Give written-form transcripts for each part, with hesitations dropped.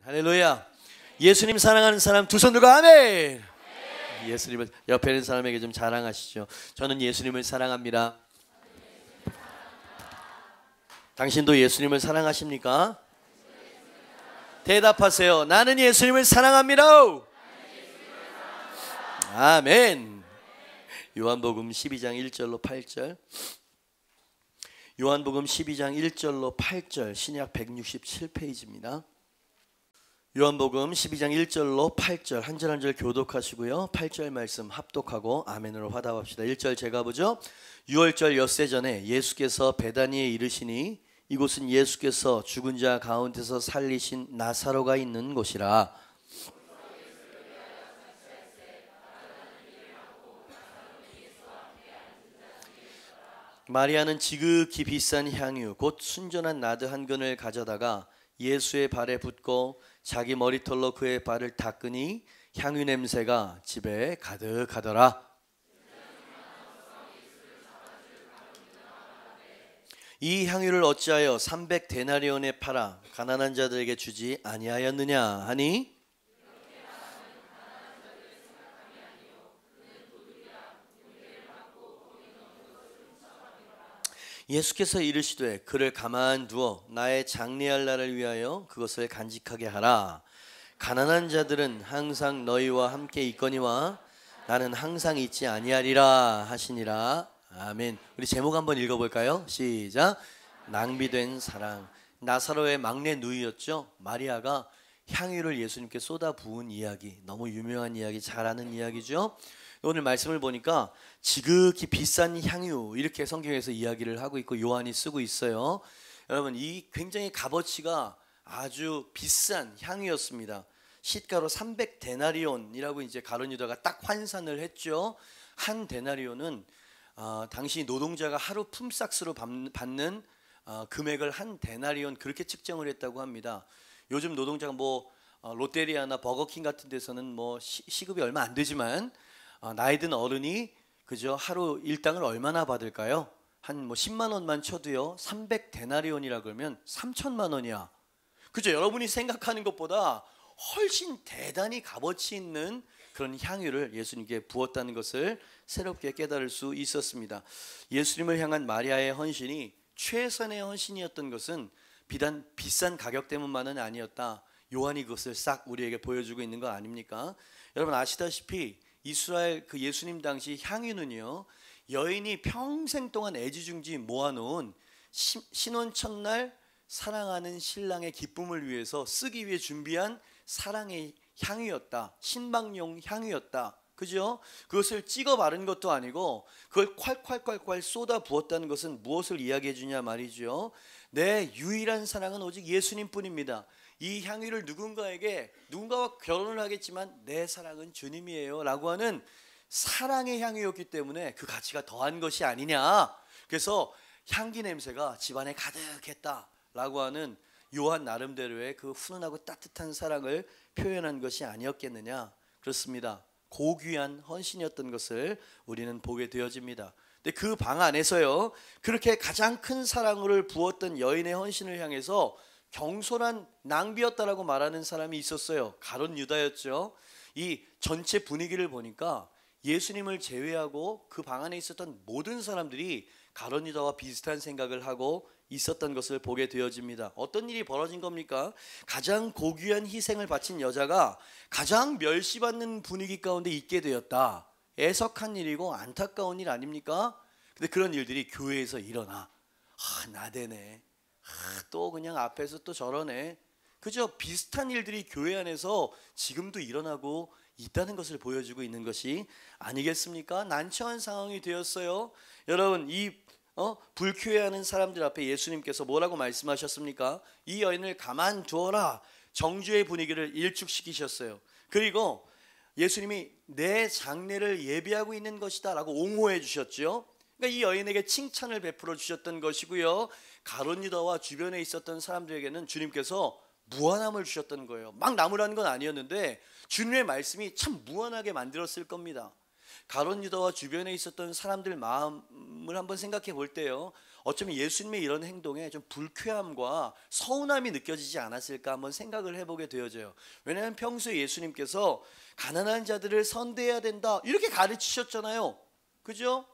할렐루야. 예수님 사랑하는 사람 두 손 들고 아멘. 예수님을 옆에 있는 사람에게 좀 자랑하시죠. 저는 예수님을 사랑합니다. 당신도 예수님을 사랑하십니까? 대답하세요. 나는 예수님을 사랑합니다. 아멘. 요한복음 12장 1절로 8절. 요한복음 12장 1절로 8절 신약 167페이지입니다. 요한복음 12장 1절로 8절 한 절 한 절 교독하시고요. 8절 말씀 합독하고 아멘으로 화답합시다. 1절 제가 보죠. 6월절 엿새 전에 예수께서 베다니에 이르시니 이곳은 예수께서 죽은 자 가운데서 살리신 나사로가 있는 곳이라. 마리아는 지극히 비싼 향유 곧 순전한 나드 한 근을 가져다가 예수의 발에 붓고 자기 머리털로 그의 발을 닦으니 향유 냄새가 집에 가득하더라. 이 향유를 어찌하여 300데나리온에 팔아 가난한 자들에게 주지 아니하였느냐 하니 예수께서 이르시되 그를 가만두어 나의 장례할 날을 위하여 그것을 간직하게 하라. 가난한 자들은 항상 너희와 함께 있거니와 나는 항상 있지 아니하리라 하시니라. 아멘. 우리 제목 한번 읽어볼까요? 시작. 낭비된 사랑. 나사로의 막내 누이였죠. 마리아가 향유를 예수님께 쏟아 부은 이야기, 너무 유명한 이야기, 잘 아는 이야기죠. 오늘 말씀을 보니까 지극히 비싼 향유 이렇게 성경에서 이야기를 하고 있고 요한이 쓰고 있어요. 여러분, 이 굉장히 값어치가 아주 비싼 향유였습니다. 시가로 300데나리온이라고 이제 가룟 유다가 딱 환산을 했죠. 한 데나리온은 당시 노동자가 하루 품삯으로 받는 금액을 한 데나리온 그렇게 측정을 했다고 합니다. 요즘 노동자가 뭐 롯데리아나 버거킹 같은 데서는 뭐 시급이 얼마 안 되지만 나이 든 어른이 그죠 하루 일당을 얼마나 받을까요? 한 뭐 10만 원만 쳐도요 300데나리온이라 그러면 3천만 원이야. 그죠? 여러분이 생각하는 것보다 훨씬 대단히 값어치 있는 그런 향유를 예수님께 부었다는 것을 새롭게 깨달을 수 있었습니다. 예수님을 향한 마리아의 헌신이 최선의 헌신이었던 것은 비단 비싼 가격 때문만은 아니었다. 요한이 그것을 싹 우리에게 보여주고 있는 거 아닙니까? 여러분 아시다시피 이스라엘 그 예수님 당시 향유는요 여인이 평생 동안 애지중지 모아놓은 신혼 첫날 사랑하는 신랑의 기쁨을 위해서 쓰기 위해 준비한 사랑의 향유였다. 신방용 향유였다. 그죠? 그것을 찍어 바른 것도 아니고 그걸 콸콸콸콸 쏟아 부었다는 것은 무엇을 이야기해 주냐 말이죠. 내 유일한 사랑은 오직 예수님뿐입니다. 이 향유를 누군가와 결혼을 하겠지만 내 사랑은 주님이에요 라고 하는 사랑의 향유였기 때문에 그 가치가 더한 것이 아니냐. 그래서 향기 냄새가 집안에 가득했다 라고 하는 요한 나름대로의 그 훈훈하고 따뜻한 사랑을 표현한 것이 아니었겠느냐. 그렇습니다. 고귀한 헌신이었던 것을 우리는 보게 되어집니다. 근데 그 방 안에서요 그렇게 가장 큰 사랑을 부었던 여인의 헌신을 향해서 경솔한 낭비였다라고 말하는 사람이 있었어요. 가룟 유다였죠. 이 전체 분위기를 보니까 예수님을 제외하고 그 방 안에 있었던 모든 사람들이 가룟 유다와 비슷한 생각을 하고 있었던 것을 보게 되어집니다. 어떤 일이 벌어진 겁니까? 가장 고귀한 희생을 바친 여자가 가장 멸시받는 분위기 가운데 있게 되었다. 애석한 일이고 안타까운 일 아닙니까? 근데 그런 일들이 교회에서 일어나. 나대네. 또 그냥 앞에서 또 저러네. 그저 비슷한 일들이 교회 안에서 지금도 일어나고 있다는 것을 보여주고 있는 것이 아니겠습니까? 난처한 상황이 되었어요. 여러분 불쾌해하는 사람들 앞에 예수님께서 뭐라고 말씀하셨습니까? 이 여인을 가만두어라. 정죄의 분위기를 일축시키셨어요. 그리고 예수님이 내 장례를 예비하고 있는 것이다 라고 옹호해 주셨죠. 그러니까 이 여인에게 칭찬을 베풀어 주셨던 것이고요. 가룟 유다와 주변에 있었던 사람들에게는 주님께서 무한함을 주셨던 거예요. 막 나무라는 건 아니었는데 주님의 말씀이 참 무한하게 만들었을 겁니다. 가룟 유다와 주변에 있었던 사람들 마음을 한번 생각해 볼 때요 어쩌면 예수님의 이런 행동에 좀 불쾌함과 서운함이 느껴지지 않았을까 한번 생각을 해보게 되어져요. 왜냐하면 평소에 예수님께서 가난한 자들을 선대해야 된다 이렇게 가르치셨잖아요. 그죠?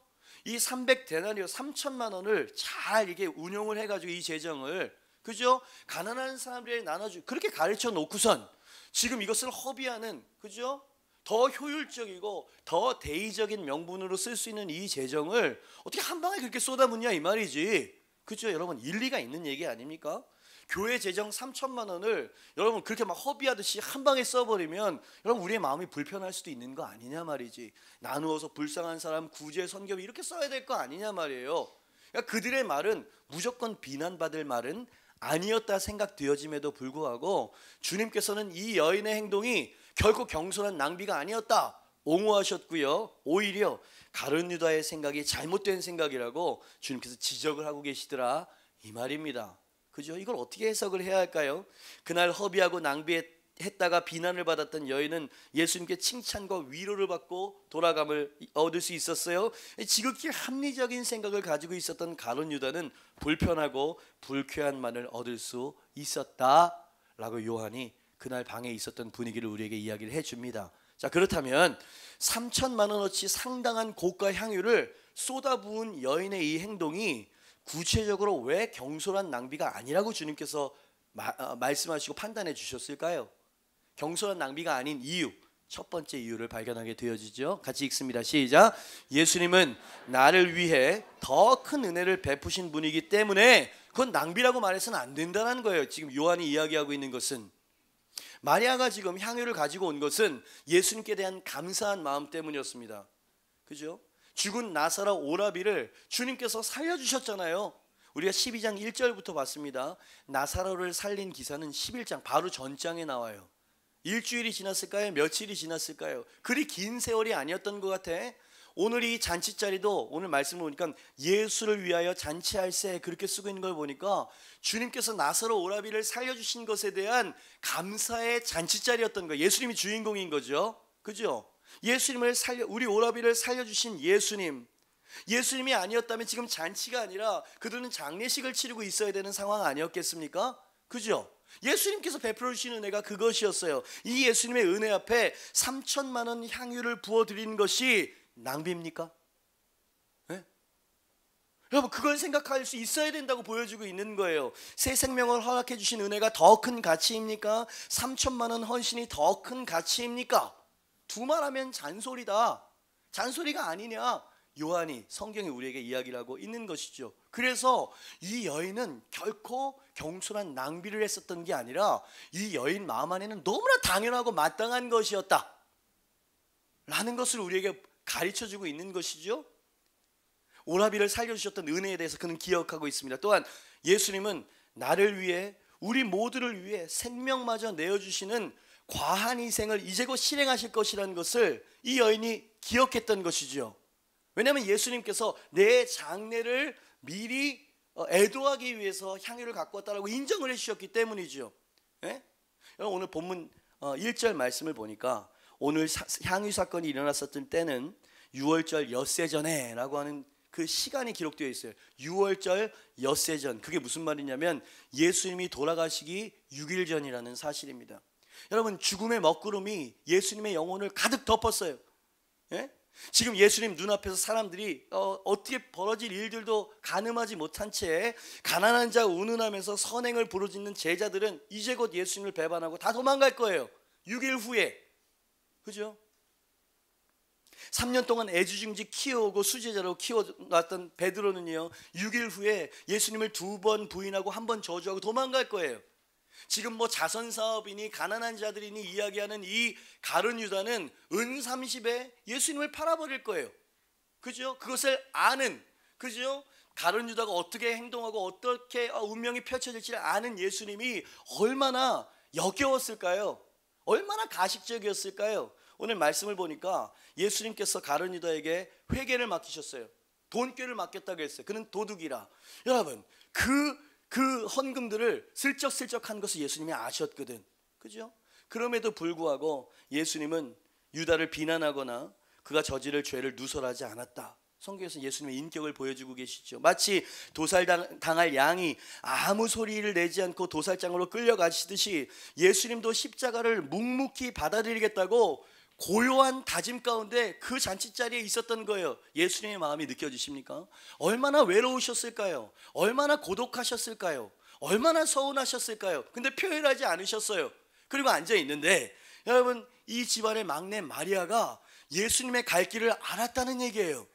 이 300데나리오 3천만 원을 잘 이게 운용을 해가지고 이 재정을, 그죠? 가난한 사람들에게 나눠주 그렇게 가르쳐 놓고선 지금 이것을 허비하는, 그죠? 더 효율적이고 더 대의적인 명분으로 쓸 수 있는 이 재정을 어떻게 한 방에 그렇게 쏟아붓냐 이 말이지. 그죠? 여러분 일리가 있는 얘기 아닙니까? 교회 재정 3천만 원을 여러분 그렇게 막 허비하듯이 한 방에 써버리면 여러분 우리의 마음이 불편할 수도 있는 거 아니냐 말이지. 나누어서 불쌍한 사람 구제 선교 이렇게 써야 될 거 아니냐 말이에요. 그러니까 그들의 말은 무조건 비난받을 말은 아니었다 생각되어짐에도 불구하고 주님께서는 이 여인의 행동이 결코 경솔한 낭비가 아니었다 옹호하셨고요. 오히려 가룟 유다의 생각이 잘못된 생각이라고 주님께서 지적을 하고 계시더라 이 말입니다. 그죠? 이걸 어떻게 해석을 해야 할까요? 그날 허비하고 낭비했다가 비난을 받았던 여인은 예수님께 칭찬과 위로를 받고 돌아감을 얻을 수 있었어요. 지극히 합리적인 생각을 가지고 있었던 가룟 유다는 불편하고 불쾌한만을 얻을 수 있었다라고 요한이 그날 방에 있었던 분위기를 우리에게 이야기를 해줍니다. 자, 그렇다면 3천만 원어치 상당한 고가 향유를 쏟아부은 여인의 이 행동이 구체적으로 왜 경솔한 낭비가 아니라고 주님께서 말씀하시고 판단해 주셨을까요? 경솔한 낭비가 아닌 이유, 첫 번째 이유를 발견하게 되어지죠. 같이 읽습니다. 시작. 예수님은 나를 위해 더 큰 은혜를 베푸신 분이기 때문에 그건 낭비라고 말해서는 안 된다는 거예요. 지금 요한이 이야기하고 있는 것은 마리아가 지금 향유를 가지고 온 것은 예수님께 대한 감사한 마음 때문이었습니다. 그죠? 죽은 나사로 오라비를 주님께서 살려주셨잖아요. 우리가 12장 1절부터 봤습니다. 나사로를 살린 기사는 11장 바로 전장에 나와요. 일주일이 지났을까요? 며칠이 지났을까요? 그리 긴 세월이 아니었던 것 같아. 오늘 이 잔치 자리도 오늘 말씀을 보니까 예수를 위하여 잔치할세 그렇게 쓰고 있는 걸 보니까 주님께서 나사로 오라비를 살려주신 것에 대한 감사의 잔치 자리였던 거예요. 예수님이 주인공인 거죠. 그죠? 예수님을 우리 오라비를 살려주신 예수님이 아니었다면 지금 잔치가 아니라 그들은 장례식을 치르고 있어야 되는 상황 아니었겠습니까? 그죠? 예수님께서 베풀어 주신 은혜가 그것이었어요. 이 예수님의 은혜 앞에 3천만 원 향유를 부어드리는 것이 낭비입니까? 네? 여러분 그걸 생각할 수 있어야 된다고 보여주고 있는 거예요. 새 생명을 허락해 주신 은혜가 더 큰 가치입니까? 3천만 원 헌신이 더 큰 가치입니까? 두말하면 잔소리다. 잔소리가 아니냐? 요한이 성경이 우리에게 이야기를 하고 있는 것이죠. 그래서 이 여인은 결코 경솔한 낭비를 했었던 게 아니라 이 여인 마음 안에는 너무나 당연하고 마땅한 것이었다 라는 것을 우리에게 가르쳐주고 있는 것이죠. 오라비를 살려주셨던 은혜에 대해서 그는 기억하고 있습니다. 또한 예수님은 나를 위해 우리 모두를 위해 생명마저 내어주시는 과한 희생을 이제 곧 실행하실 것이라는 것을 이 여인이 기억했던 것이죠. 왜냐하면 예수님께서 내 장례를 미리 애도하기 위해서 향유를 갖고 왔다라고 인정을 해주셨기 때문이죠. 예? 오늘 본문 1절 말씀을 보니까 오늘 향유 사건이 일어났었던 때는 6월절 엿새 전에 라고 하는 그 시간이 기록되어 있어요. 6월절 엿새 전. 그게 무슨 말이냐면 예수님이 돌아가시기 6일 전이라는 사실입니다. 여러분 죽음의 먹구름이 예수님의 영혼을 가득 덮었어요. 예? 지금 예수님 눈앞에서 사람들이 어떻게 벌어질 일들도 가늠하지 못한 채 가난한 자 운운하면서 선행을 부르짖는 제자들은 이제 곧 예수님을 배반하고 다 도망갈 거예요. 6일 후에. 그죠? 3년 동안 애지중지 키워오고 수제자로 키워놨던 베드로는요 6일 후에 예수님을 2번 부인하고 1번 저주하고 도망갈 거예요. 지금 뭐 자선사업이니 가난한 자들이니 이야기하는 이 가룟 유다는 은 30에 예수님을 팔아버릴 거예요. 그죠? 그것을 아는, 그죠? 가룟 유다가 어떻게 행동하고 어떻게 운명이 펼쳐질지를 아는 예수님이 얼마나 역겨웠을까요? 얼마나 가식적이었을까요? 오늘 말씀을 보니까 예수님께서 가룟 유다에게 회계를 맡기셨어요. 돈꾀를 맡겼다고 했어요. 그는 도둑이라. 여러분 그 헌금들을 슬쩍슬쩍 한 것을 예수님이 아셨거든. 그죠? 그럼에도 불구하고 예수님은 유다를 비난하거나 그가 저지를 죄를 누설하지 않았다. 성경에서 예수님의 인격을 보여주고 계시죠. 마치 도살당할 양이 아무 소리를 내지 않고 도살장으로 끌려가시듯이 예수님도 십자가를 묵묵히 받아들이겠다고 고요한 다짐 가운데 그 잔치자리에 있었던 거예요. 예수님의 마음이 느껴지십니까? 얼마나 외로우셨을까요? 얼마나 고독하셨을까요? 얼마나 서운하셨을까요? 근데 표현하지 않으셨어요. 그리고 앉아 있는데, 여러분, 이 집안의 막내 마리아가 예수님의 갈 길을 알았다는 얘기예요.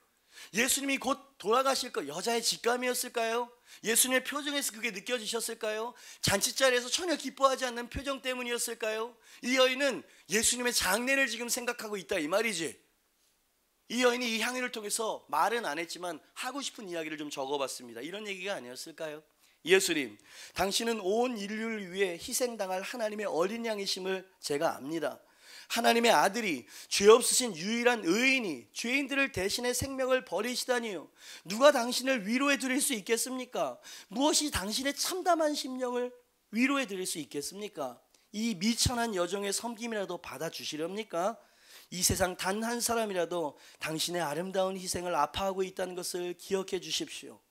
예수님이 곧 돌아가실 거, 여자의 직감이었을까요? 예수님의 표정에서 그게 느껴지셨을까요? 잔치자리에서 전혀 기뻐하지 않는 표정 때문이었을까요? 이 여인은 예수님의 장례를 지금 생각하고 있다, 이 말이지. 이 여인이 이 향유를 통해서 말은 안 했지만 하고 싶은 이야기를 좀 적어봤습니다. 이런 얘기가 아니었을까요? 예수님, 당신은 온 인류를 위해 희생당할 하나님의 어린 양이심을 제가 압니다. 하나님의 아들이 죄 없으신 유일한 의인이 죄인들을 대신해 생명을 버리시다니요. 누가 당신을 위로해 드릴 수 있겠습니까? 무엇이 당신의 참담한 심령을 위로해 드릴 수 있겠습니까? 이 미천한 여종의 섬김이라도 받아주시렵니까? 이 세상 단 한 사람이라도 당신의 아름다운 희생을 아파하고 있다는 것을 기억해 주십시오.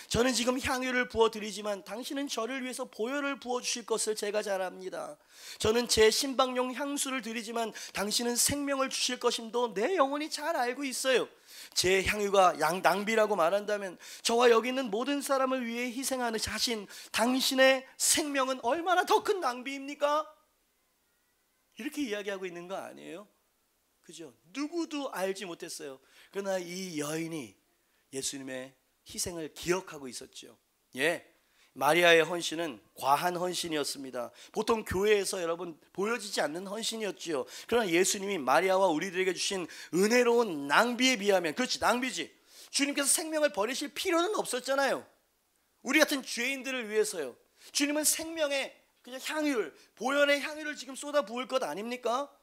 저는 지금 향유를 부어드리지만 당신은 저를 위해서 보혈을 부어주실 것을 제가 잘 압니다. 저는 제 신방용 향수를 드리지만 당신은 생명을 주실 것임도 내 영혼이 잘 알고 있어요. 제 향유가 낭비라고 말한다면 저와 여기 있는 모든 사람을 위해 희생하는 자신, 당신의 생명은 얼마나 더 큰 낭비입니까? 이렇게 이야기하고 있는 거 아니에요? 그죠? 누구도 알지 못했어요. 그러나 이 여인이 예수님의 희생을 기억하고 있었죠. 예, 마리아의 헌신은 과한 헌신이었습니다. 보통 교회에서 여러분 보여지지 않는 헌신이었죠. 그러나 예수님이 마리아와 우리들에게 주신 은혜로운 낭비에 비하면, 그렇지, 낭비지. 주님께서 생명을 버리실 필요는 없었잖아요. 우리 같은 죄인들을 위해서요. 주님은 생명의 그냥 향유를, 보혈의 향유를 지금 쏟아 부을 것 아닙니까?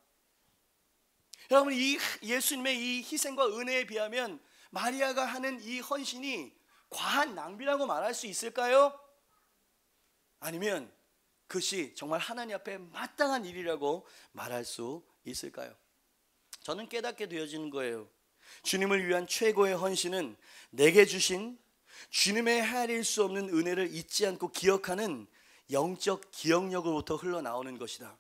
여러분, 이 예수님의 이 희생과 은혜에 비하면 마리아가 하는 이 헌신이 과한 낭비라고 말할 수 있을까요? 아니면 그것이 정말 하나님 앞에 마땅한 일이라고 말할 수 있을까요? 저는 깨닫게 되어지는 거예요. 주님을 위한 최고의 헌신은 내게 주신 주님의 헤아릴 수 없는 은혜를 잊지 않고 기억하는 영적 기억력으로부터 흘러나오는 것이다.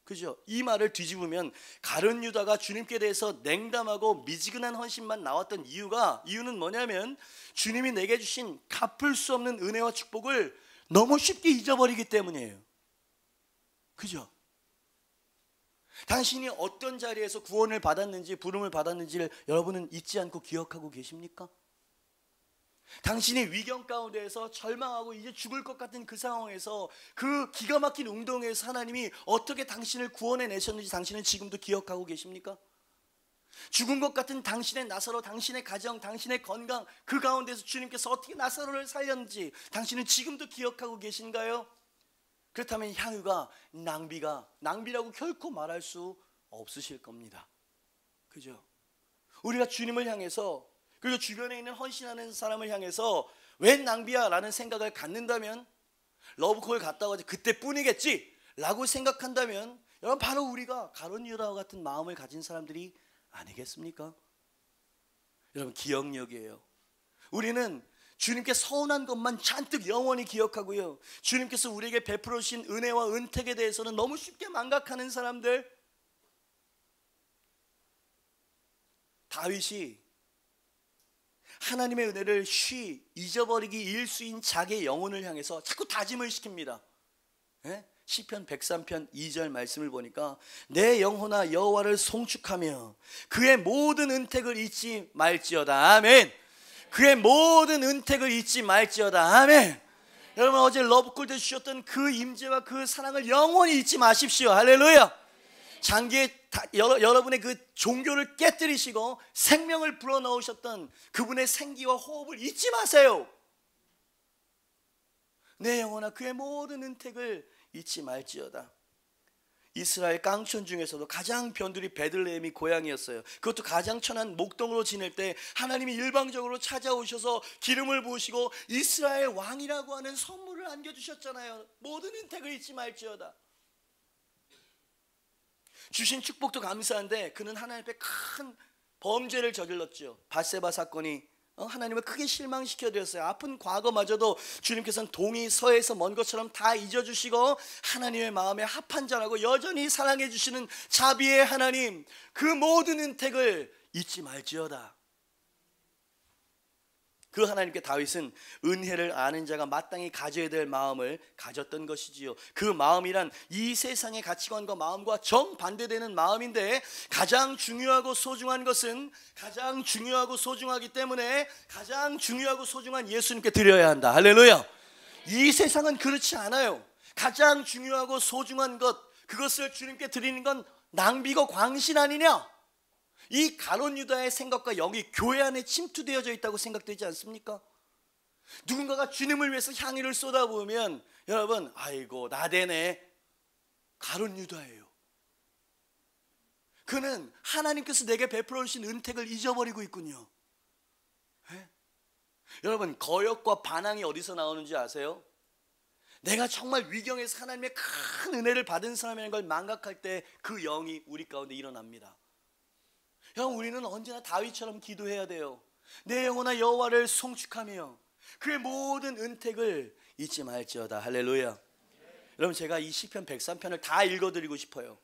그죠? 이 말을 뒤집으면 가룟 유다가 주님께 대해서 냉담하고 미지근한 헌신만 나왔던 이유는 뭐냐면 주님이 내게 주신 갚을 수 없는 은혜와 축복을 너무 쉽게 잊어버리기 때문이에요. 그죠? 당신이 어떤 자리에서 구원을 받았는지, 부름을 받았는지를 여러분은 잊지 않고 기억하고 계십니까? 당신이 위경 가운데에서 절망하고 이제 죽을 것 같은 그 상황에서, 그 기가 막힌 운동에서 하나님이 어떻게 당신을 구원해 내셨는지 당신은 지금도 기억하고 계십니까? 죽은 것 같은 당신의 나사로, 당신의 가정, 당신의 건강, 그 가운데서 주님께서 어떻게 나사로를 살렸는지 당신은 지금도 기억하고 계신가요? 그렇다면 향유가 낭비라고 결코 말할 수 없으실 겁니다. 그죠? 우리가 주님을 향해서, 그리고 주변에 있는 헌신하는 사람을 향해서 웬 낭비야 라는 생각을 갖는다면, 러브콜 갔다 오지 그때뿐이겠지 라고 생각한다면, 여러분, 바로 우리가 가룟 유다와 같은 마음을 가진 사람들이 아니겠습니까? 여러분, 기억력이에요. 우리는 주님께 서운한 것만 잔뜩 영원히 기억하고요, 주님께서 우리에게 베풀어 주신 은혜와 은택에 대해서는 너무 쉽게 망각하는 사람들. 다윗이 하나님의 은혜를 잊어버리기 일수인 자기의 영혼을 향해서 자꾸 다짐을 시킵니다. 예? 시편 103편 2절 말씀을 보니까 내 영혼아 여호와를 송축하며 그의 모든 은택을 잊지 말지어다. 아멘. 그의 모든 은택을 잊지 말지어다. 아멘. 여러분, 어제 러브콜 때 주셨던 그 임재와 그 사랑을 영원히 잊지 마십시오. 할렐루야. 장기에 여러분의 그 종교를 깨뜨리시고 생명을 불어넣으셨던 그분의 생기와 호흡을 잊지 마세요. 내 영혼아 그의 모든 은택을 잊지 말지어다. 이스라엘 깡촌 중에서도 가장 변두리 베들레헴이 고향이었어요. 그것도 가장 천한 목동으로 지낼 때 하나님이 일방적으로 찾아오셔서 기름을 부으시고 이스라엘 왕이라고 하는 선물을 안겨주셨잖아요. 모든 은택을 잊지 말지어다. 주신 축복도 감사한데 그는 하나님 앞에 큰 범죄를 저질렀죠. 밧세바 사건이 하나님을 크게 실망시켜 드렸어요. 아픈 과거마저도 주님께서는 동이 서에서 먼 것처럼 다 잊어주시고 하나님의 마음에 합한 자라고 여전히 사랑해 주시는 자비의 하나님, 그 모든 은택을 잊지 말지어다. 그 하나님께 다윗은 은혜를 아는 자가 마땅히 가져야 될 마음을 가졌던 것이지요. 그 마음이란 이 세상의 가치관과 마음과 정반대되는 마음인데, 가장 중요하고 소중한 것은 가장 중요하고 소중하기 때문에 가장 중요하고 소중한 예수님께 드려야 한다. 할렐루야. 이 세상은 그렇지 않아요. 가장 중요하고 소중한 것, 그것을 주님께 드리는 건 낭비고 광신 아니냐? 이 가룟 유다의 생각과 영이 교회 안에 침투되어져 있다고 생각되지 않습니까? 누군가가 주님을 위해서 향유를 쏟아부으면 여러분, 아이고 나대네, 가룟 유다예요. 그는 하나님께서 내게 베풀어 주신 은택을 잊어버리고 있군요. 네? 여러분, 거역과 반항이 어디서 나오는지 아세요? 내가 정말 위경에서 하나님의 큰 은혜를 받은 사람이라는 걸 망각할 때 그 영이 우리 가운데 일어납니다. 형, 우리는 언제나 다윗처럼 기도해야 돼요. 내 영혼아 여호와를 송축하며 그의 모든 은택을 잊지 말지어다. 할렐루야. 여러분, 제가 이 시편 103편을 다 읽어드리고 싶어요.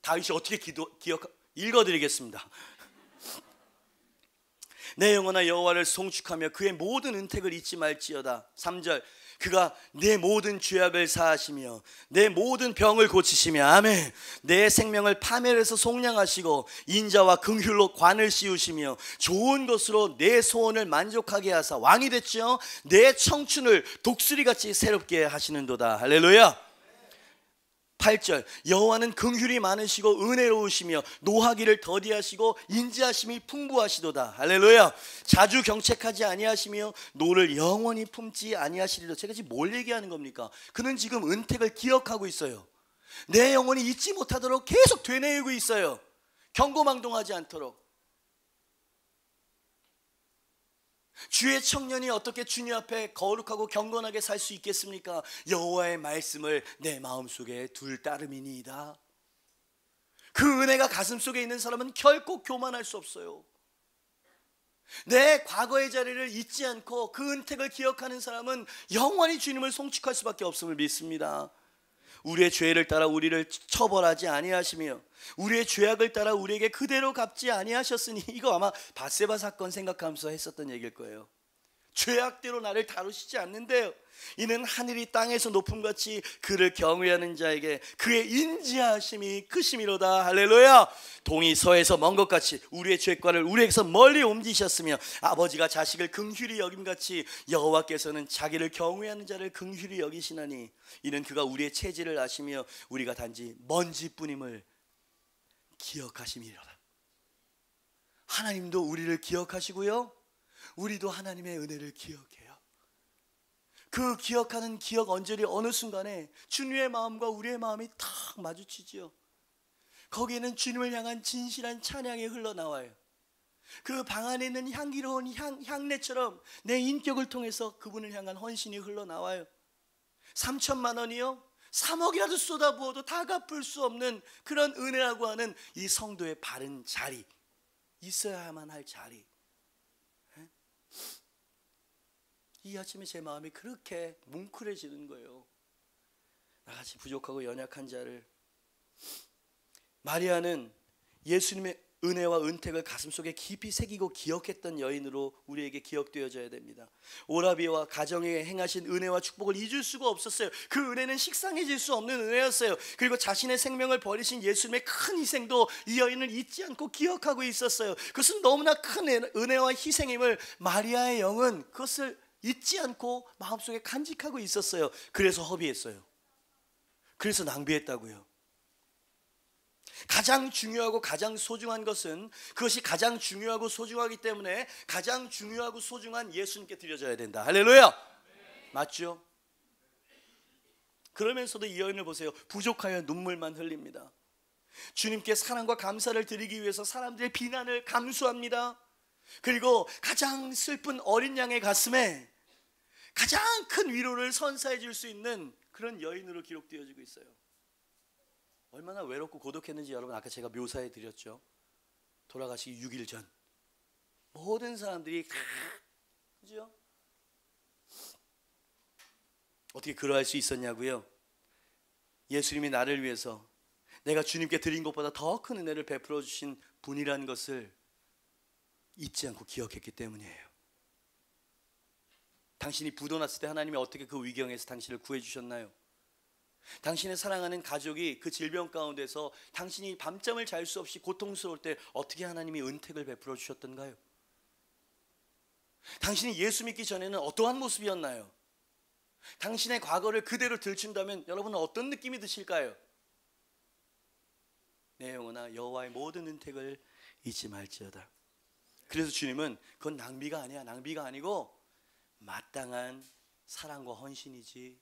다윗이 어떻게 읽어드리겠습니다. 내 영혼아 여호와를 송축하며 그의 모든 은택을 잊지 말지어다. 3절, 그가 내 모든 죄악을 사하시며 내 모든 병을 고치시며, 아멘. 내 생명을 파멸해서 속량하시고 인자와 긍휼로 관을 씌우시며 좋은 것으로 내 소원을 만족하게 하사 왕이 됐죠. 내 청춘을 독수리같이 새롭게 하시는도다. 할렐루야. 8절, 여호와는 긍휼이 많으시고 은혜로우시며 노하기를 더디하시고 인자하심이 풍부하시도다. 할렐루야. 자주 경책하지 아니하시며 노를 영원히 품지 아니하시리로. 제가 지금 뭘 얘기하는 겁니까? 그는 지금 은택을 기억하고 있어요. 내 영혼이 잊지 못하도록 계속 되뇌이고 있어요. 경고망동하지 않도록. 주의 청년이 어떻게 주님 앞에 거룩하고 경건하게 살 수 있겠습니까? 여호와의 말씀을 내 마음속에 둘 따름이니이다. 그 은혜가 가슴속에 있는 사람은 결코 교만할 수 없어요. 내 과거의 자리를 잊지 않고 그 은택을 기억하는 사람은 영원히 주님을 송축할 수밖에 없음을 믿습니다. 우리의 죄를 따라 우리를 처벌하지 아니하시며 우리의 죄악을 따라 우리에게 그대로 갚지 아니하셨으니. 이거 아마 밧세바 사건 생각하면서 했었던 얘기일 거예요. 죄악대로 나를 다루시지 않는데요, 이는 하늘이 땅에서 높음같이 그를 경외하는 자에게 그의 인지하심이 크심이로다. 할렐루야. 동이 서에서 먼 것 같이 우리의 죄과를 우리에게서 멀리 옮기셨으며 아버지가 자식을 긍휼히 여김같이 여호와께서는 자기를 경외하는 자를 긍휼히 여기시나니 이는 그가 우리의 체질을 아시며 우리가 단지 먼지뿐임을 기억하심이로다. 하나님도 우리를 기억하시고요, 우리도 하나님의 은혜를 기억해요. 그 기억하는 기억 언저리 어느 순간에 주님의 마음과 우리의 마음이 탁 마주치지요. 거기에는 주님을 향한 진실한 찬양이 흘러나와요. 그 방 안에 있는 향기로운 향내처럼 내 인격을 통해서 그분을 향한 헌신이 흘러나와요. 3천만 원이요? 3억이라도 쏟아부어도 다 갚을 수 없는 그런 은혜라고 하는 이 성도의 바른 자리, 있어야만 할 자리. 이 아침에 제 마음이 그렇게 뭉클해지는 거예요. 나같이 부족하고 연약한 자를. 마리아는 예수님의 은혜와 은택을 가슴속에 깊이 새기고 기억했던 여인으로 우리에게 기억되어져야 됩니다. 오라비와 가정에 행하신 은혜와 축복을 잊을 수가 없었어요. 그 은혜는 식상해질 수 없는 은혜였어요. 그리고 자신의 생명을 버리신 예수님의 큰 희생도 이 여인을 잊지 않고 기억하고 있었어요. 그것은 너무나 큰 은혜와 희생임을 마리아의 영은 그것을 잊지 않고 마음속에 간직하고 있었어요. 그래서 허비했어요. 그래서 낭비했다고요. 가장 중요하고 가장 소중한 것은 그것이 가장 중요하고 소중하기 때문에 가장 중요하고 소중한 예수님께 드려져야 된다. 할렐루야. 맞죠? 그러면서도 이 여인을 보세요. 부족하여 눈물만 흘립니다. 주님께 사랑과 감사를 드리기 위해서 사람들의 비난을 감수합니다. 그리고 가장 슬픈 어린 양의 가슴에 가장 큰 위로를 선사해 줄 수 있는 그런 여인으로 기록되어지고 있어요. 얼마나 외롭고 고독했는지 여러분 아까 제가 묘사해 드렸죠. 돌아가시기 6일 전 모든 사람들이 그죠? 어떻게 그러할 수 있었냐고요? 예수님이 나를 위해서 내가 주님께 드린 것보다 더 큰 은혜를 베풀어 주신 분이라는 것을 잊지 않고 기억했기 때문이에요. 당신이 부도났을 때 하나님이 어떻게 그 위경에서 당신을 구해주셨나요? 당신의 사랑하는 가족이 그 질병 가운데서 당신이 밤잠을 잘 수 없이 고통스러울 때 어떻게 하나님이 은택을 베풀어 주셨던가요? 당신이 예수 믿기 전에는 어떠한 모습이었나요? 당신의 과거를 그대로 들춘다면 여러분은 어떤 느낌이 드실까요? 내 영혼아 여호와의 모든 은택을 잊지 말지어다. 그래서 주님은 그건 낭비가 아니야. 낭비가 아니고 마땅한 사랑과 헌신이지.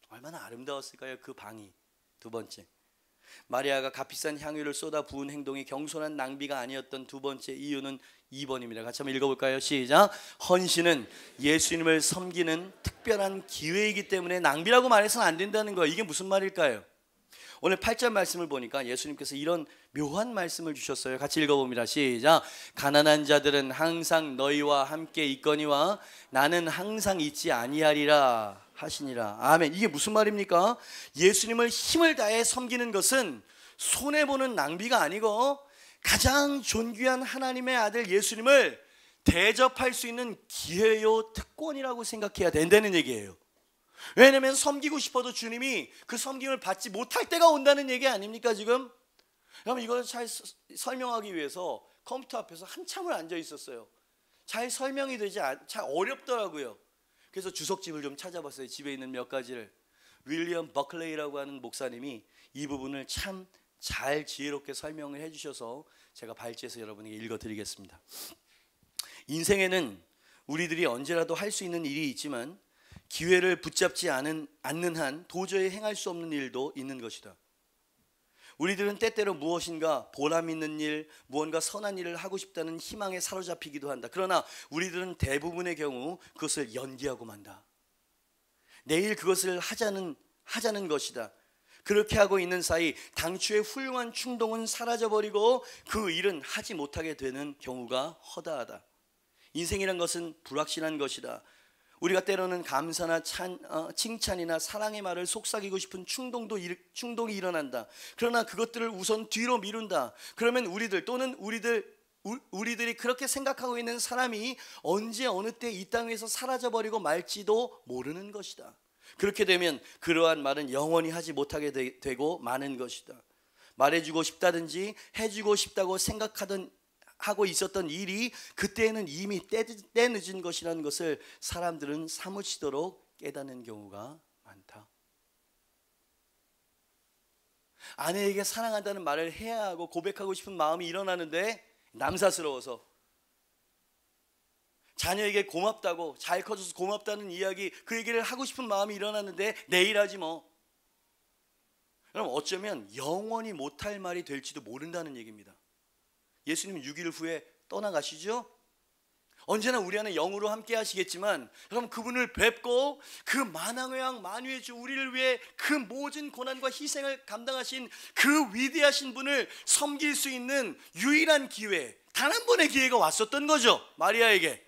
얼마나 아름다웠을까요? 그 방이. 두 번째, 마리아가 값비싼 향유를 쏟아 부은 행동이 경솔한 낭비가 아니었던 두 번째 이유는 2번입니다. 같이 한번 읽어볼까요? 시작. 헌신은 예수님을 섬기는 특별한 기회이기 때문에 낭비라고 말해서는 안 된다는 거예요. 이게 무슨 말일까요? 오늘 8절 말씀을 보니까 예수님께서 이런 묘한 말씀을 주셨어요. 같이 읽어봅니다. 시작. 가난한 자들은 항상 너희와 함께 있거니와 나는 항상 있지 아니하리라 하시니라. 아멘. 이게 무슨 말입니까? 예수님을 힘을 다해 섬기는 것은 손해보는 낭비가 아니고 가장 존귀한 하나님의 아들 예수님을 대접할 수 있는 기회요 특권이라고 생각해야 된다는 얘기예요. 왜냐하면 섬기고 싶어도 주님이 그 섬김을 받지 못할 때가 온다는 얘기 아닙니까 지금? 여러분 이걸 잘 설명하기 위해서 컴퓨터 앞에서 한참을 앉아 있었어요. 잘 설명이 되지 잘 어렵더라고요. 그래서 주석집을 좀 찾아봤어요. 집에 있는 몇 가지를. 윌리엄 버클레이라고 하는 목사님이 이 부분을 참 잘 지혜롭게 설명을 해주셔서 제가 발제해서 여러분에게 읽어드리겠습니다. 인생에는 우리들이 언제라도 할 수 있는 일이 있지만 기회를 붙잡지 않는 한 도저히 행할 수 없는 일도 있는 것이다. 우리들은 때때로 무엇인가 보람 있는 일, 무언가 선한 일을 하고 싶다는 희망에 사로잡히기도 한다. 그러나 우리들은 대부분의 경우 그것을 연기하고 만다. 내일 그것을 하자는 것이다. 그렇게 하고 있는 사이 당초의 훌륭한 충동은 사라져버리고 그 일은 하지 못하게 되는 경우가 허다하다. 인생이란 것은 불확실한 것이다. 우리가 때로는 감사나 칭찬이나 사랑의 말을 속삭이고 싶은 충동이 일어난다. 그러나 그것들을 우선 뒤로 미룬다. 그러면 우리들 또는 우리들이 그렇게 생각하고 있는 사람이 언제 어느 때 이 땅에서 사라져버리고 말지도 모르는 것이다. 그렇게 되면 그러한 말은 영원히 하지 못하게 되고 마는 것이다. 말해주고 싶다든지 해주고 싶다고 하고 있었던 일이 그때에는 이미 때 늦은 것이라는 것을 사람들은 사무치도록 깨닫는 경우가 많다. 아내에게 사랑한다는 말을 해야 하고 고백하고 싶은 마음이 일어나는데 남사스러워서, 자녀에게 고맙다고, 잘 커져서 고맙다는 이야기, 그 얘기를 하고 싶은 마음이 일어났는데 내일 하지 뭐. 그럼 어쩌면 영원히 못할 말이 될지도 모른다는 얘기입니다. 예수님은 6일 후에 떠나가시죠? 언제나 우리 안에 영으로 함께 하시겠지만 여러분 그분을 뵙고 그 만왕의 왕 만유의 주 우리를 위해 그 모든 고난과 희생을 감당하신 그 위대하신 분을 섬길 수 있는 유일한 기회, 단 한 번의 기회가 왔었던 거죠. 마리아에게.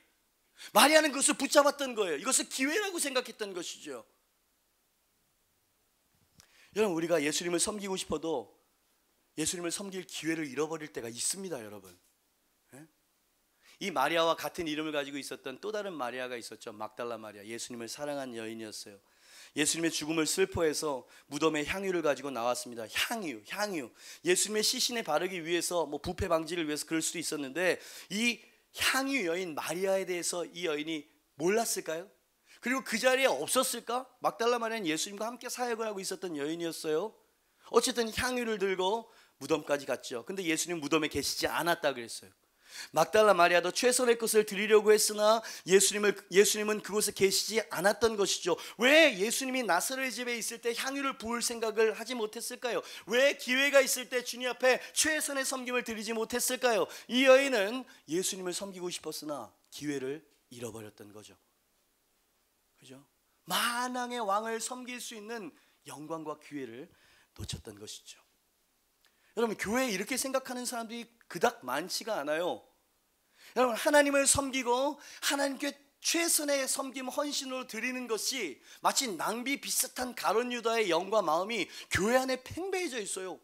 마리아는 그것을 붙잡았던 거예요. 이것을 기회라고 생각했던 것이죠. 여러분 우리가 예수님을 섬기고 싶어도 예수님을 섬길 기회를 잃어버릴 때가 있습니다. 여러분, 이 마리아와 같은 이름을 가지고 있었던 또 다른 마리아가 있었죠. 막달라 마리아. 예수님을 사랑한 여인이었어요. 예수님의 죽음을 슬퍼해서 무덤에 향유를 가지고 나왔습니다. 향유. 예수님의 시신에 바르기 위해서 부패 방지를 위해서 그럴 수도 있었는데 이 향유 여인 마리아에 대해서 이 여인이 몰랐을까요? 그리고 그 자리에 없었을까? 막달라 마리아는 예수님과 함께 사역을 하고 있었던 여인이었어요. 어쨌든 향유를 들고 무덤까지 갔죠. 근데 예수님 무덤에 계시지 않았다 그랬어요. 막달라 마리아도 최선의 것을 드리려고 했으나 예수님은 그곳에 계시지 않았던 것이죠. 왜 예수님이 나사렛 집에 있을 때 향유를 부을 생각을 하지 못했을까요? 왜 기회가 있을 때 주님 앞에 최선의 섬김을 드리지 못했을까요? 이 여인은 예수님을 섬기고 싶었으나 기회를 잃어버렸던 거죠. 그죠? 만왕의 왕을 섬길 수 있는 영광과 기회를 놓쳤던 것이죠. 여러분, 교회에 이렇게 생각하는 사람들이 그닥 많지가 않아요. 여러분, 하나님을 섬기고 하나님께 최선의 섬김 헌신으로 드리는 것이 마치 낭비 비슷한 가룟 유다의 영과 마음이 교회 안에 팽배해져 있어요.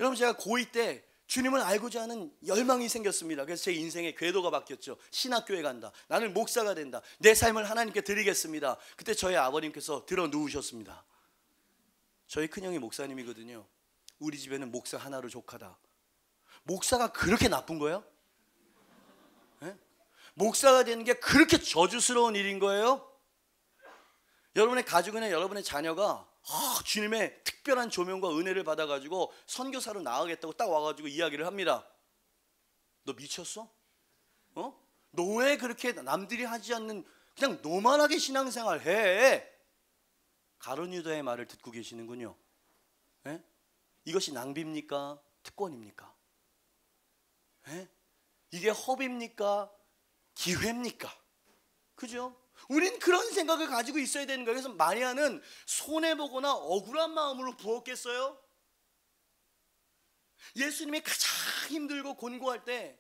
여러분, 제가 고2 때 주님을 알고자 하는 열망이 생겼습니다. 그래서 제 인생의 궤도가 바뀌었죠. 신학교에 간다. 나는 목사가 된다. 내 삶을 하나님께 드리겠습니다. 그때 저희 아버님께서 들어 누우셨습니다. 저희 큰형이 목사님이거든요. 우리 집에는 목사 하나로 족하다. 목사가 그렇게 나쁜 거예요? 네? 목사가 되는 게 그렇게 저주스러운 일인 거예요? 여러분의 가족이나 여러분의 자녀가 주님의 특별한 조명과 은혜를 받아가지고 선교사로 나가겠다고 딱 와가지고 이야기를 합니다. 너 미쳤어? 너 왜 그렇게 남들이 하지 않는 그냥 노멀하게 신앙생활 해? 가룟 유다의 말을 듣고 계시는군요. 네? 이것이 낭비입니까? 특권입니까? 네? 이게 허비입니까? 기회입니까? 그죠? 우린 그런 생각을 가지고 있어야 되는 거예요. 그래서 마리아는 손해보거나 억울한 마음으로 부었겠어요? 예수님이 가장 힘들고 곤고할 때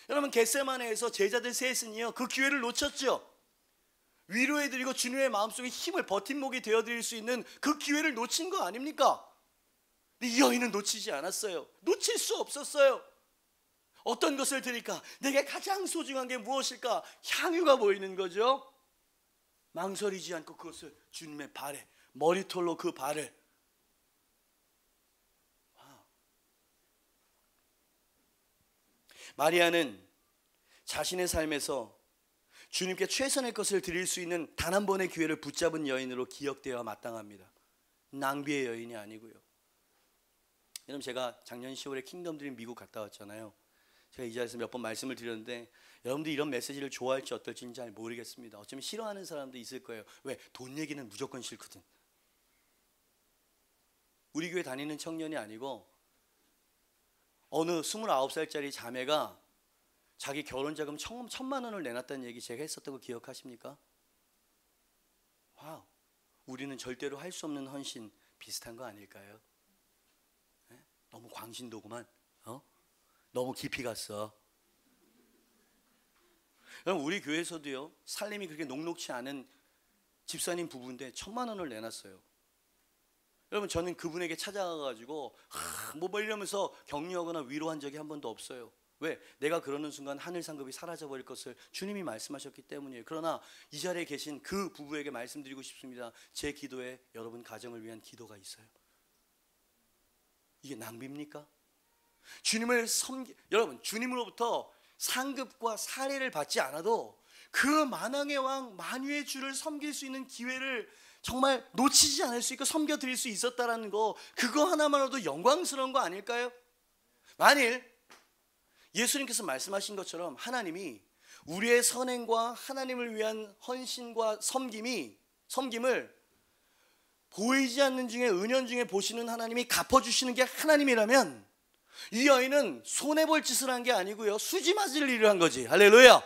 여러분, 겟세마네에서 제자들 셋은요 그 기회를 놓쳤죠. 위로해드리고 주님의 마음속에 힘을 버팀목이 되어드릴 수 있는 그 기회를 놓친 거 아닙니까? 근데 이 여인은 놓치지 않았어요. 놓칠 수 없었어요. 어떤 것을 드릴까? 내게 가장 소중한 게 무엇일까? 향유가 보이는 거죠. 망설이지 않고 그것을 주님의 발에, 머리털로 그 발을. 마리아는 자신의 삶에서 주님께 최선의 것을 드릴 수 있는 단 한 번의 기회를 붙잡은 여인으로 기억되어야 마땅합니다. 낭비의 여인이 아니고요. 여러분, 제가 작년 10월에 킹덤 드림 미국 갔다 왔잖아요. 제가 이 자리에서 몇 번 말씀을 드렸는데 여러분들이 이런 메시지를 좋아할지 어떨지는 잘 모르겠습니다. 어쩌면 싫어하는 사람도 있을 거예요. 왜? 돈 얘기는 무조건 싫거든. 우리 교회 다니는 청년이 아니고 어느 29살짜리 자매가 자기 결혼자금 1,000만 원을 내놨다는 얘기 제가 했었던 거 기억하십니까? 와우, 우리는 절대로 할 수 없는 헌신 비슷한 거 아닐까요? 네? 너무 광신도구만. 너무 깊이 갔어. 여러분, 우리 교회에서도요 살림이 그렇게 녹록치 않은 집사님 부부인데 1,000만 원을 내놨어요. 여러분, 저는 그분에게 찾아가가지고 뭐 이러면서 격려하거나 위로한 적이 한 번도 없어요. 왜? 내가 그러는 순간 하늘 상급이 사라져버릴 것을 주님이 말씀하셨기 때문이에요. 그러나 이 자리에 계신 그 부부에게 말씀드리고 싶습니다. 제 기도에 여러분 가정을 위한 기도가 있어요. 이게 낭비입니까? 주님을 여러분, 주님으로부터 상급과 사례를 받지 않아도 그 만왕의 왕 만유의 주를 섬길 수 있는 기회를 정말 놓치지 않을 수 있고 섬겨드릴 수 있었다라는 거, 그거 하나만으로도 영광스러운 거 아닐까요? 만일 예수님께서 말씀하신 것처럼 하나님이 우리의 선행과 하나님을 위한 헌신과 섬김을 보이지 않는 중에 은연 중에 보시는 하나님이 갚아주시는 게 하나님이라면 이 여인은 손해볼 짓을 한 게 아니고요 수지 맞을 일을 한 거지. 할렐루야.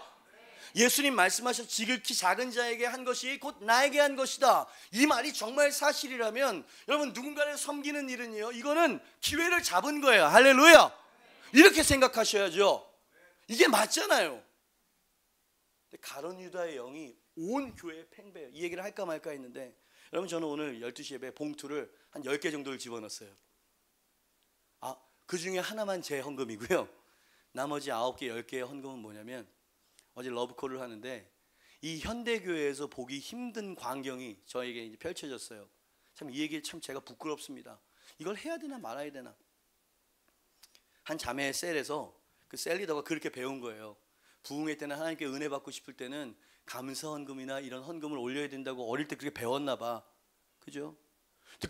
예수님 말씀하셨 지극히 작은 자에게 한 것이 곧 나에게 한 것이다. 이 말이 정말 사실이라면 여러분, 누군가를 섬기는 일은요 이거는 기회를 잡은 거예요. 할렐루야. 이렇게 생각하셔야죠. 이게 맞잖아요. 근데 가룟 유다의 영이 온 교회에 팽배해요. 이 얘기를 할까 말까 했는데 여러분, 저는 오늘 12시 예배 봉투를 한 10개 정도를 집어넣었어요. 그 중에 하나만 제 헌금이고요. 나머지 9개, 10개의 헌금은 뭐냐면 어제 러브콜을 하는데 이 현대교회에서 보기 힘든 광경이 저에게 이제 펼쳐졌어요. 참 이 얘기 참 제가 부끄럽습니다. 이걸 해야 되나 말아야 되나. 한 자매의 셀에서 그 셀 리더가 그렇게 배운 거예요. 부흥회 때나 하나님께 은혜 받고 싶을 때는 감사 헌금이나 이런 헌금을 올려야 된다고 어릴 때 그렇게 배웠나 봐. 그죠?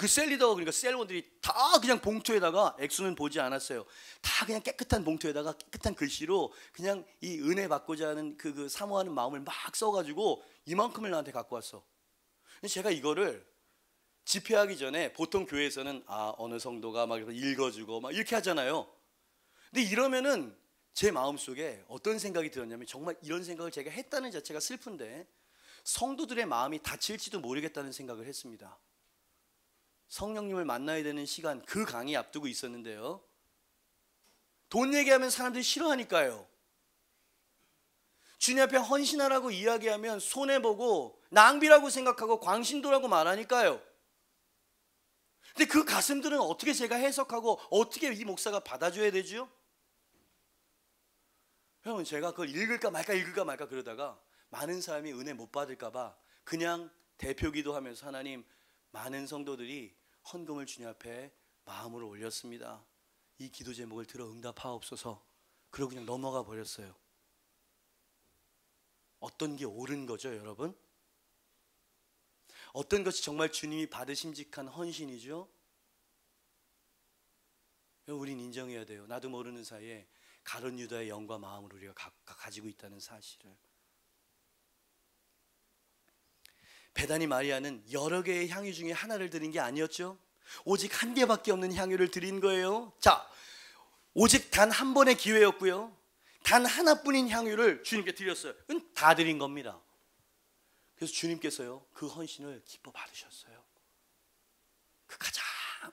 그 셀 리더가, 그러니까 셀원들이 다 그냥 봉투에다가, 액수는 보지 않았어요. 다 그냥 깨끗한 봉투에다가 깨끗한 글씨로 그냥 이 은혜 받고자 하는 그 사모하는 마음을 막 써가지고 이만큼을 나한테 갖고 왔어. 제가 이거를 집회하기 전에 보통 교회에서는 어느 성도가 막 읽어주고 막 이렇게 하잖아요. 근데 이러면은 제 마음속에 어떤 생각이 들었냐면, 정말 이런 생각을 제가 했다는 자체가 슬픈데 성도들의 마음이 다칠지도 모르겠다는 생각을 했습니다. 성령님을 만나야 되는 시간, 그 강의 앞두고 있었는데요. 돈 얘기하면 사람들이 싫어하니까요. 주님 앞에 헌신하라고 이야기하면 손해보고 낭비라고 생각하고 광신도라고 말하니까요. 근데 그 가슴들은 어떻게 제가 해석하고 어떻게 이 목사가 받아줘야 되죠? 여러분, 제가 그걸 읽을까 말까 그러다가 많은 사람이 은혜 못 받을까 봐 그냥 대표기도 하면서 하나님, 많은 성도들이 헌금을 주님 앞에 마음으로 올렸습니다. 이 기도 제목을 들어 응답하옵소서. 그러고 그냥 넘어가 버렸어요. 어떤 게 옳은 거죠, 여러분? 어떤 것이 정말 주님이 받으심직한 헌신이죠? 우린 인정해야 돼요. 나도 모르는 사이에 가룟 유다의 영과 마음을 우리가 가지고 있다는 사실을. 베다니 마리아는 여러 개의 향유 중에 하나를 드린 게 아니었죠. 오직 한 개밖에 없는 향유를 드린 거예요. 자, 오직 단 한 번의 기회였고요, 단 하나뿐인 향유를 주님께 드렸어요. 그건 다 드린 겁니다. 그래서 주님께서요, 그 헌신을 기뻐 받으셨어요. 그 가장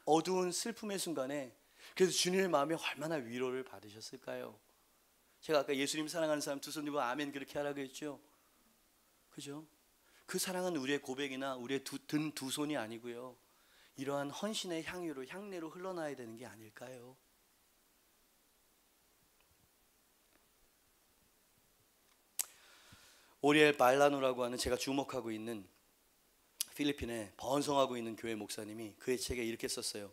어두운 슬픔의 순간에 그래서 주님의 마음에 얼마나 위로를 받으셨을까요? 제가 아까 예수님 사랑하는 사람 두 손 들고 아멘 그렇게 하라고 했죠. 그죠? 그 사랑은 우리의 고백이나 우리의 든 두 손이 아니고요, 이러한 헌신의 향유로, 향내로 흘러나야 되는 게 아닐까요? 오리엘 발라노라고 하는 제가 주목하고 있는 필리핀에 번성하고 있는 교회 목사님이 그의 책에 이렇게 썼어요.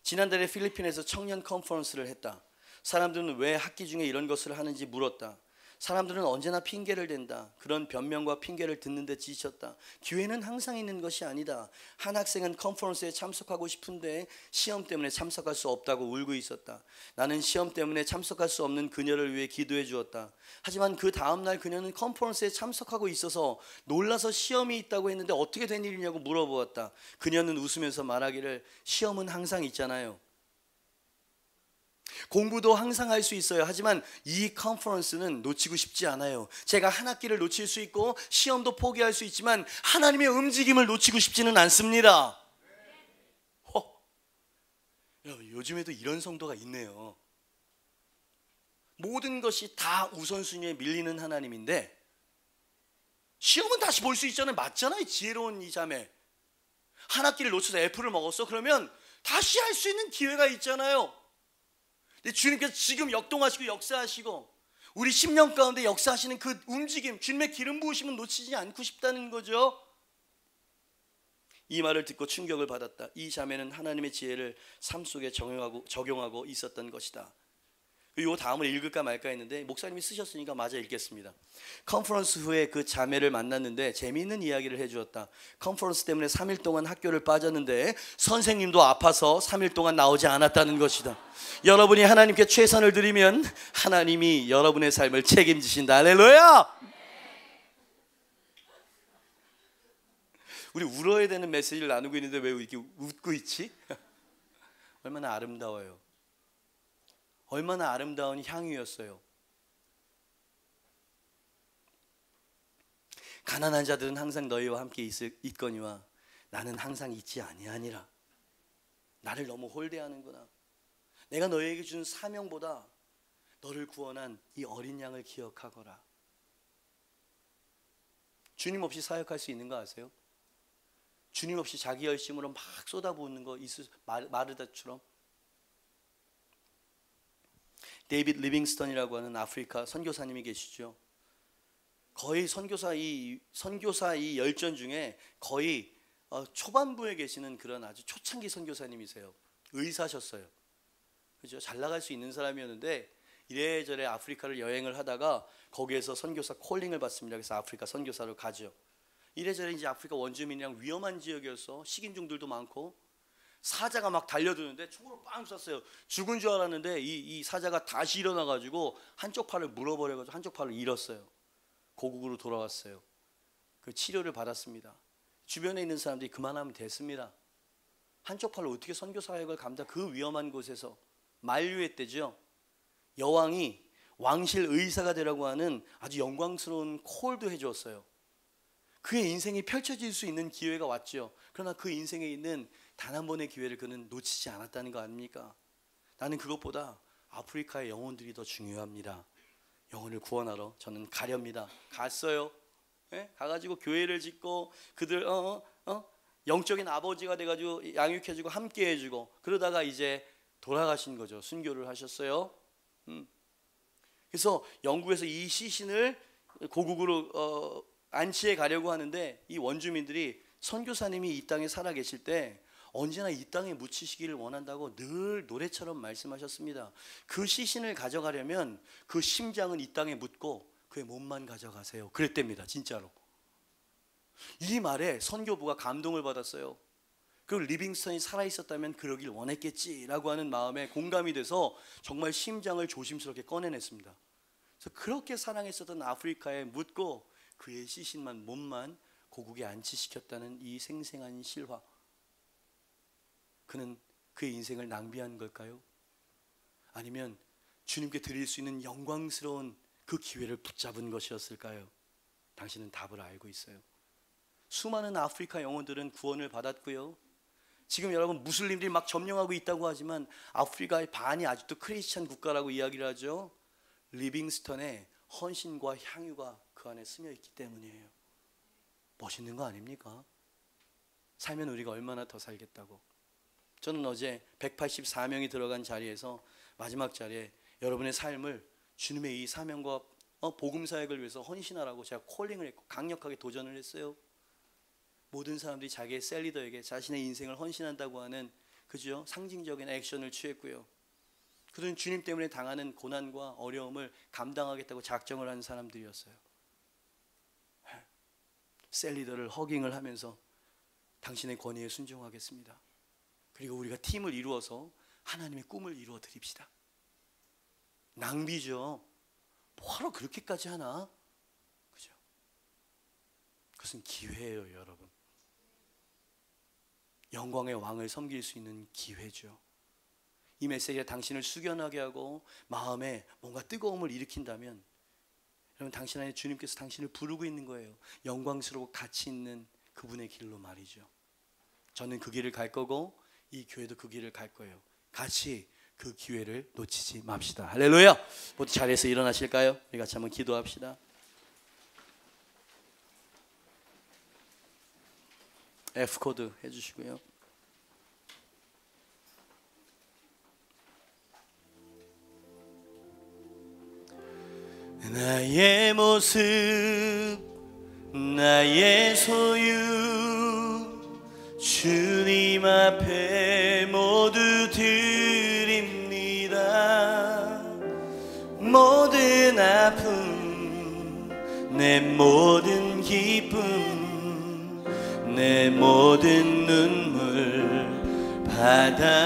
지난달에 필리핀에서 청년 컨퍼런스를 했다. 사람들은 왜 학기 중에 이런 것을 하는지 물었다. 사람들은 언제나 핑계를 댄다. 그런 변명과 핑계를 듣는데 지쳤다. 기회는 항상 있는 것이 아니다. 한 학생은 컨퍼런스에 참석하고 싶은데 시험 때문에 참석할 수 없다고 울고 있었다. 나는 시험 때문에 참석할 수 없는 그녀를 위해 기도해 주었다. 하지만 그 다음날 그녀는 컨퍼런스에 참석하고 있어서 놀라서 시험이 있다고 했는데 어떻게 된 일이냐고 물어보았다. 그녀는 웃으면서 말하기를, 시험은 항상 있잖아요. 공부도 항상 할 수 있어요. 하지만 이 컨퍼런스는 놓치고 싶지 않아요. 제가 한 학기를 놓칠 수 있고 시험도 포기할 수 있지만 하나님의 움직임을 놓치고 싶지는 않습니다. 여러분, 요즘에도 이런 성도가 있네요. 모든 것이 다 우선순위에 밀리는 하나님인데 시험은 다시 볼 수 있잖아요. 맞잖아요. 지혜로운 이 자매. 한 학기를 놓쳐서 F를 먹었어. 그러면 다시 할 수 있는 기회가 있잖아요. 주님께서 지금 역동하시고 역사하시고 우리 10년 가운데 역사하시는 그 움직임, 주님의 기름 부으심은 놓치지 않고 싶다는 거죠. 이 말을 듣고 충격을 받았다. 이 자매는 하나님의 지혜를 삶 속에 적용하고 있었던 것이다. 이 다음을 읽을까 말까 했는데 목사님이 쓰셨으니까 마저 읽겠습니다. 컨퍼런스 후에 그 자매를 만났는데 재미있는 이야기를 해주었다. 컨퍼런스 때문에 3일 동안 학교를 빠졌는데 선생님도 아파서 3일 동안 나오지 않았다는 것이다. 여러분이 하나님께 최선을 드리면 하나님이 여러분의 삶을 책임지신다. 할렐루야! 우리 울어야 되는 메시지를 나누고 있는데 왜 이렇게 웃고 있지? 얼마나 아름다워요. 얼마나 아름다운 향유였어요. 가난한 자들은 항상 너희와 함께 있거니와 나는 항상 있지 아니하니라. 나를 너무 홀대하는구나. 내가 너희에게 준 사명보다 너를 구원한 이 어린 양을 기억하거라. 주님 없이 사역할 수 있는 거 아세요? 주님 없이 자기 열심으로 막 쏟아부는 거 있을 마르다처럼. 데이빗 리빙스턴이라고 하는 아프리카 선교사님이 계시죠. 거의 선교사 이 열전 중에 거의 초반부에 계시는 그런 아주 초창기 선교사님이세요. 의사셨어요. 그죠? 잘 나갈 수 있는 사람이었는데 이래저래 아프리카를 여행을 하다가 거기에서 선교사 콜링을 받습니다. 그래서 아프리카 선교사로 가죠. 이래저래 이제 아프리카 원주민이랑 위험한 지역이어서 식인종들도 많고 사자가 막 달려드는데 총으로 빵 쐈어요. 죽은 줄 알았는데 이 사자가 다시 일어나가지고 한쪽 팔을 물어버려가지고 한쪽 팔을 잃었어요. 고국으로 돌아왔어요. 그 치료를 받았습니다. 주변에 있는 사람들이 그만하면 됐습니다. 한쪽 팔로 어떻게 선교 사역을 감당? 그 위험한 곳에서 만류했대죠. 여왕이 왕실 의사가 되라고 하는 아주 영광스러운 콜도 해주었어요. 그의 인생이 펼쳐질 수 있는 기회가 왔죠. 그러나 그 인생에 있는 단 한 번의 기회를 그는 놓치지 않았다는 거 아닙니까? 나는 그것보다 아프리카의 영혼들이 더 중요합니다. 영혼을 구원하러 저는 가렵니다. 갔어요. 예? 가가지고 교회를 짓고 그들 영적인 아버지가 돼가지고 양육해주고 함께해주고 그러다가 이제 돌아가신 거죠. 순교를 하셨어요. 그래서 영국에서 이 시신을 고국으로 안치해 가려고 하는데 이 원주민들이 선교사님이 이 땅에 살아 계실 때 언제나 이 땅에 묻히시기를 원한다고 늘 노래처럼 말씀하셨습니다. 그 시신을 가져가려면 그 심장은 이 땅에 묻고 그의 몸만 가져가세요. 그랬답니다. 진짜로. 이 말에 선교부가 감동을 받았어요. 그리고 리빙스턴이 살아있었다면 그러길 원했겠지라고 하는 마음에 공감이 돼서 정말 심장을 조심스럽게 꺼내냈습니다. 그래서 그렇게 사랑했었던 아프리카에 묻고 그의 시신만 몸만 고국에 안치시켰다는 이 생생한 실화. 그는 그의 인생을 낭비한 걸까요? 아니면 주님께 드릴 수 있는 영광스러운 그 기회를 붙잡은 것이었을까요? 당신은 답을 알고 있어요. 수많은 아프리카 영혼들은 구원을 받았고요. 지금 여러분 무슬림들이 막 점령하고 있다고 하지만 아프리카의 반이 아직도 크리스찬 국가라고 이야기를 하죠. 리빙스턴의 헌신과 향유가 그 안에 스며 있기 때문이에요. 멋있는 거 아닙니까? 살면 우리가 얼마나 더 살겠다고. 저는 어제 184명이 들어간 자리에서 마지막 자리에 여러분의 삶을 주님의 이 사명과 복음 사역을 위해서 헌신하라고 제가 콜링을 했고 강력하게 도전을 했어요. 모든 사람들이 자기의 셀리더에게 자신의 인생을 헌신한다고 하는 그죠? 상징적인 액션을 취했고요. 그들은 주님 때문에 당하는 고난과 어려움을 감당하겠다고 작정을 한 사람들이었어요. 셀리더를 허깅을 하면서 당신의 권위에 순종하겠습니다. 그리고 우리가 팀을 이루어서 하나님의 꿈을 이루어 드립시다. 낭비죠. 뭐하러 그렇게까지 하나? 그죠? 그것은 기회예요, 여러분. 영광의 왕을 섬길 수 있는 기회죠. 이 메시지가 당신을 숙연하게 하고 마음에 뭔가 뜨거움을 일으킨다면 여러분 당신 안에 주님께서 당신을 부르고 있는 거예요. 영광스럽고 가치 있는 그분의 길로 말이죠. 저는 그 길을 갈 거고 이 교회도 그 길을 갈 거예요. 같이 그 기회를 놓치지 맙시다. 할렐루야. 모두 자리에서 일어나실까요? 우리 같이 한번 기도합시다. F코드 해주시고요. 나의 모습 나의 소유 주님 앞에 모두 드립니다. 모든 아픔 내 모든 기쁨 내 모든 눈물 받아주소서.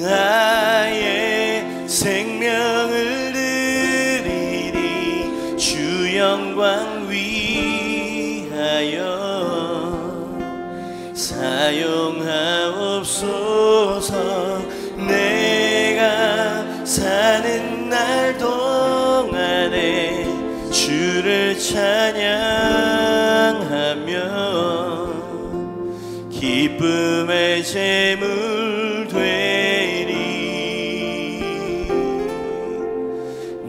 나의 생명을 드리니 주 영광 위하여 사용하옵소서. 내가 사는 날 동안에 주를 찬양하며 기쁨의 제물 되리.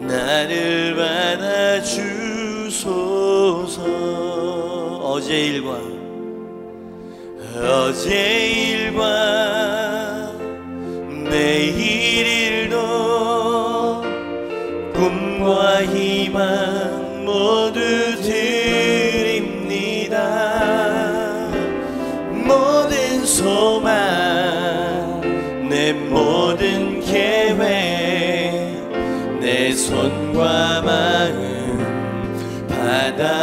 나를 받아주소서. 어제 일과 내일 일도 꿈과 희망 모두 드립니다. 모든 소망 내 모든 계획 내 손과 마음 받아주소서.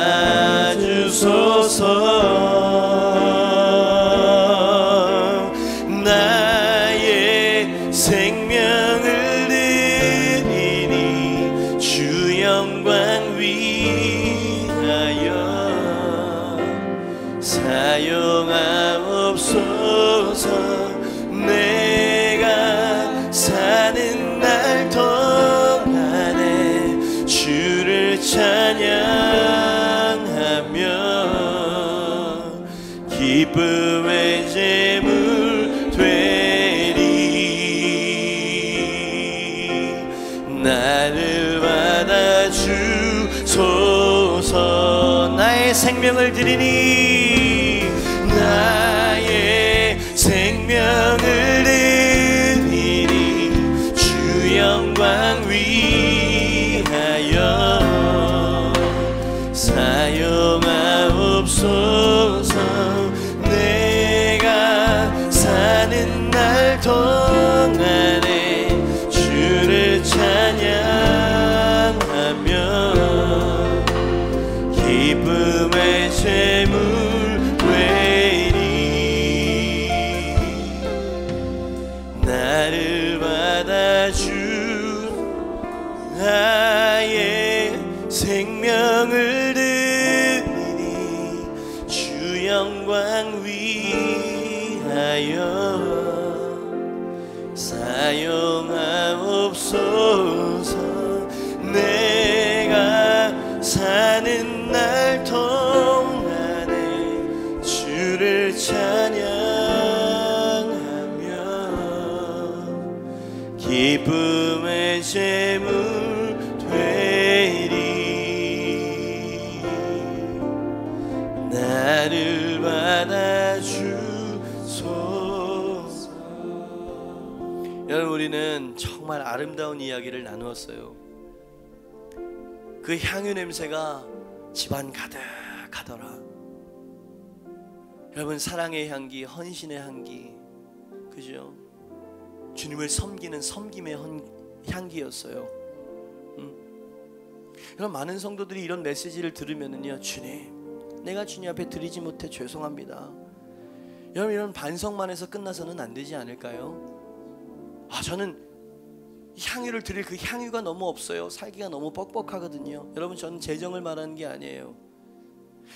나의 생명을 드리니 주 영광 위하여 사용하옵소서. 내가 사는 날 동안에 찬양하며 기쁨의 제물 되리. 나를 받아주소서. 나의 생명을 드리니 나의 생명을 드리니 주 영광 위하여 사용하옵소서. 내가 사는 날 동안에 주를 찬양하며 기쁨의 제물 되리. 나를 받아주 나의 생명을 드리니 주 영광 위하여 사용하옵소서. 내가 사는 날 동안에 주를 찬양하며 기쁨의 제물 되리. 나를 받아주소서. 여러분, 우리는 정말 아름다운 이야기를 나누었어요. 그 향유 냄새가 집안 가득하더라. 여러분, 사랑의 향기, 헌신의 향기, 그죠? 주님을 섬기는 섬김의 향기였어요. 여러분, 많은 성도들이 이런 메시지를 들으면은요, 주님, 내가 주님 앞에 드리지 못해 죄송합니다. 여러분, 이런 반성만 해서 끝나서는 안 되지 않을까요? 저는 향유를 드릴 그 향유가 너무 없어요. 살기가 너무 뻑뻑하거든요. 여러분, 저는 재정을 말하는 게 아니에요.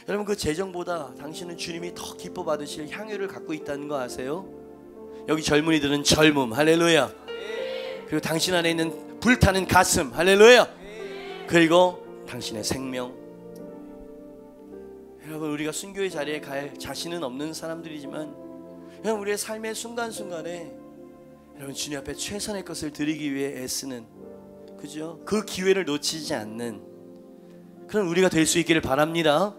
여러분, 그 재정보다 당신은 주님이 더 기뻐 받으실 향유를 갖고 있다는 거 아세요? 여기 젊은이들은 젊음, 할렐루야. 그리고 당신 안에 있는 불타는 가슴, 할렐루야. 그리고 당신의 생명. 여러분, 우리가 순교의 자리에 갈 자신은 없는 사람들이지만 여러분, 우리의 삶의 순간순간에 여러분, 주님 앞에 최선의 것을 드리기 위해 애쓰는, 그죠? 그 기회를 놓치지 않는 그런 우리가 될 수 있기를 바랍니다.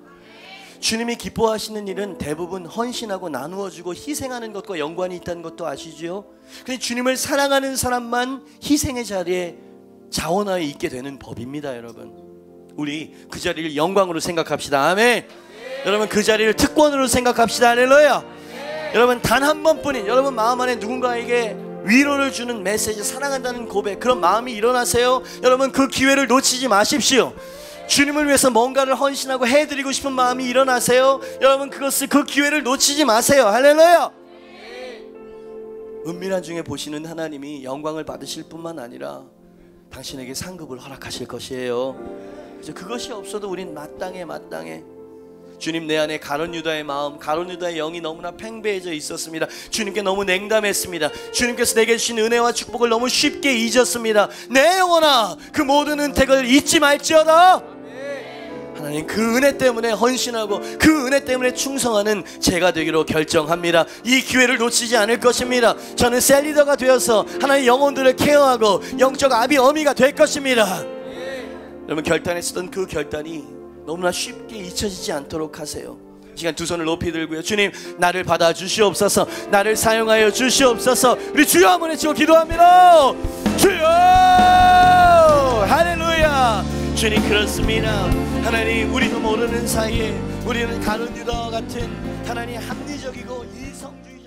주님이 기뻐하시는 일은 대부분 헌신하고 나누어주고 희생하는 것과 연관이 있다는 것도 아시죠? 근데 주님을 사랑하는 사람만 희생의 자리에 자원하에 있게 되는 법입니다. 여러분, 우리 그 자리를 영광으로 생각합시다. 아멘. 여러분, 그 자리를 특권으로 생각합시다. 할렐루야. 여러분, 단 한 번뿐인 여러분 마음 안에 누군가에게 위로를 주는 메시지, 사랑한다는 고백, 그런 마음이 일어나세요. 여러분, 그 기회를 놓치지 마십시오. 주님을 위해서 뭔가를 헌신하고 해드리고 싶은 마음이 일어나세요. 여러분, 그 기회를 놓치지 마세요. 할렐루야. 은밀한 중에 보시는 하나님이 영광을 받으실 뿐만 아니라 당신에게 상급을 허락하실 것이에요. 그것이 없어도 우린 마땅해. 주님, 내 안에 가룟 유다의 마음, 가룟 유다의 영이 너무나 팽배해져 있었습니다. 주님께 너무 냉담했습니다. 주님께서 내게 주신 은혜와 축복을 너무 쉽게 잊었습니다. 내 영혼아, 그 모든 은택을 잊지 말지어다. 하나님, 그 은혜 때문에 헌신하고 그 은혜 때문에 충성하는 제가 되기로 결정합니다. 이 기회를 놓치지 않을 것입니다. 저는 셀리더가 되어서 하나님의 영혼들을 케어하고 영적 아비 어미가 될 것입니다. 여러분, 결단했었던 그 결단이 너무나 쉽게 잊혀지지 않도록 하세요. 시간 두 손을 높이 들고요. 주님, 나를 받아 주시옵소서. 나를 사용하여 주시옵소서. 우리 주여 한번 외치고 기도합니다. 주여, 할렐루야. 주님, 그렇습니다. 하나님, 우리도 모르는 사이에 우리는 가룟 유다와 같은 하나님 합리적이고 이성주의